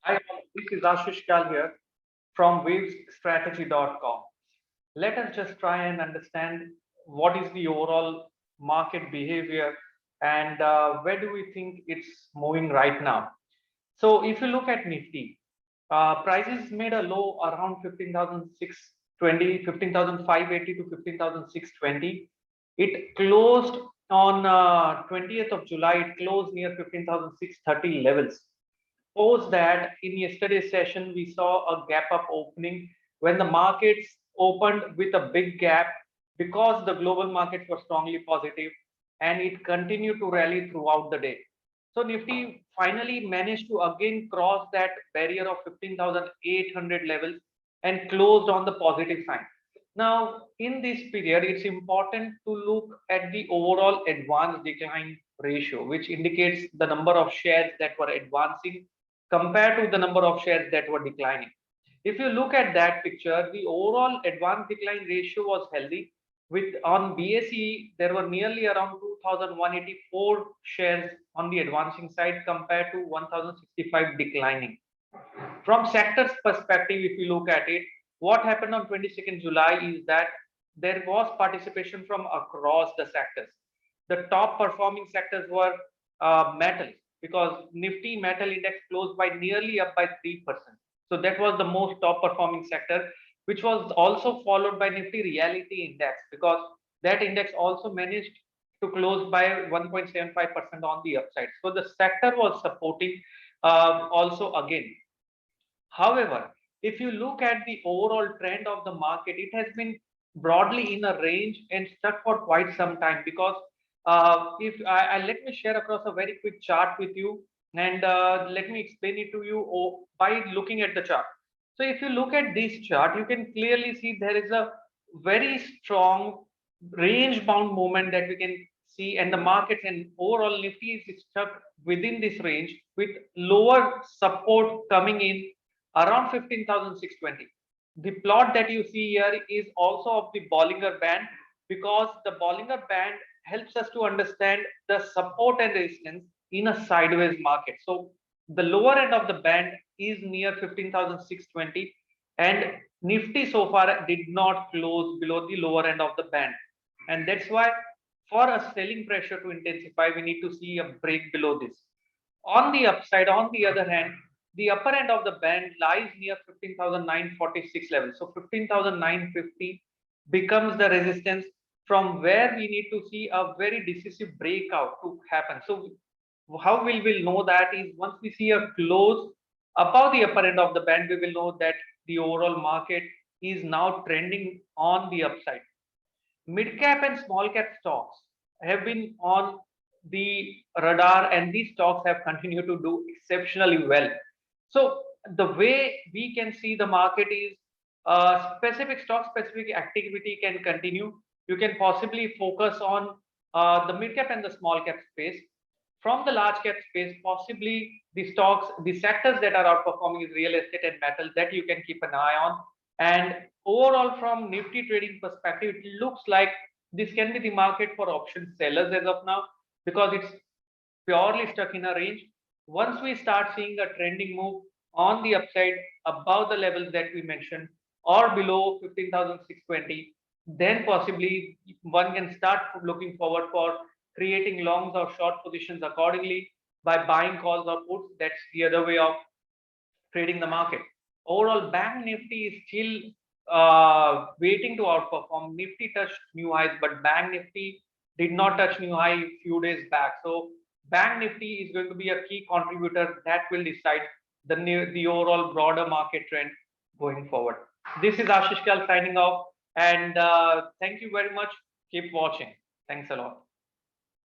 Hi, all. This is Ashish Kal here from wavesstrategy.com. Let us just try and understand what is the overall market behavior and where do we think it's moving right now. So if you look at Nifty, prices made a low around 15,620, 15,580 to 15,620. It closed on 20th of July, it closed near 15,630 levels. Post that, in yesterday's session, we saw a gap up opening when the markets opened with a big gap because the global markets were strongly positive and it continued to rally throughout the day. So Nifty finally managed to again cross that barrier of 15,800 levels and closed on the positive sign. Now, in this period, it's important to look at the overall advance decline ratio, which indicates the number of shares that were advancing compared to the number of shares that were declining. If you look at that picture, the overall advance decline ratio was healthy. With on BSE, there were nearly around 2,184 shares on the advancing side compared to 1,065 declining. From sectors perspective, if you look at it, what happened on 22nd July is that there was participation from across the sectors. The top performing sectors were metals because Nifty Metal Index closed by nearly up by 3%. So that was the most top performing sector, which was also followed by Nifty Reality Index because that index also managed to close by 1.75% on the upside. So the sector was supporting also again. However, if you look at the overall trend of the market, it has been broadly in a range and stuck for quite some time because if I let me share across a very quick chart with you and let me explain it to you by looking at the chart. So if you look at this chart, you can clearly see there is a very strong range bound movement that we can see, and the markets and overall Nifty is stuck within this range with lower support coming in around 15,620. The plot that you see here is also of the Bollinger Band because the Bollinger Band helps us to understand the support and resistance in a sideways market. So the lower end of the band is near 15,620 and Nifty so far did not close below the lower end of the band. And that's why for a selling pressure to intensify, we need to see a break below this. On the upside, on the other hand, the upper end of the band lies near 15,946 level. So 15,950 becomes the resistance from where we need to see a very decisive breakout to happen. So how will we know that is once we see a close above the upper end of the band, we will know that the overall market is now trending on the upside. Mid cap and small cap stocks have been on the radar and these stocks have continued to do exceptionally well. So the way we can see the market is specific stock specific activity can continue. You can possibly focus on the mid cap and the small cap space. From the large cap space, possibly the stocks, the sectors that are outperforming is real estate and metal that you can keep an eye on. And overall, from Nifty trading perspective, it looks like this can be the market for option sellers as of now because it's purely stuck in a range. Once we start seeing a trending move on the upside above the levels that we mentioned or below 15,620, then possibly one can start looking forward for creating longs or short positions accordingly by buying calls or puts. That's the other way of trading the market. Overall, Bank Nifty is still waiting to outperform. Nifty touched new highs, but Bank Nifty did not touch new high a few days back. So Bank Nifty is going to be a key contributor that will decide the overall broader market trend going forward. This is Ashish Kal signing off, and thank you very much. Keep watching. Thanks a lot.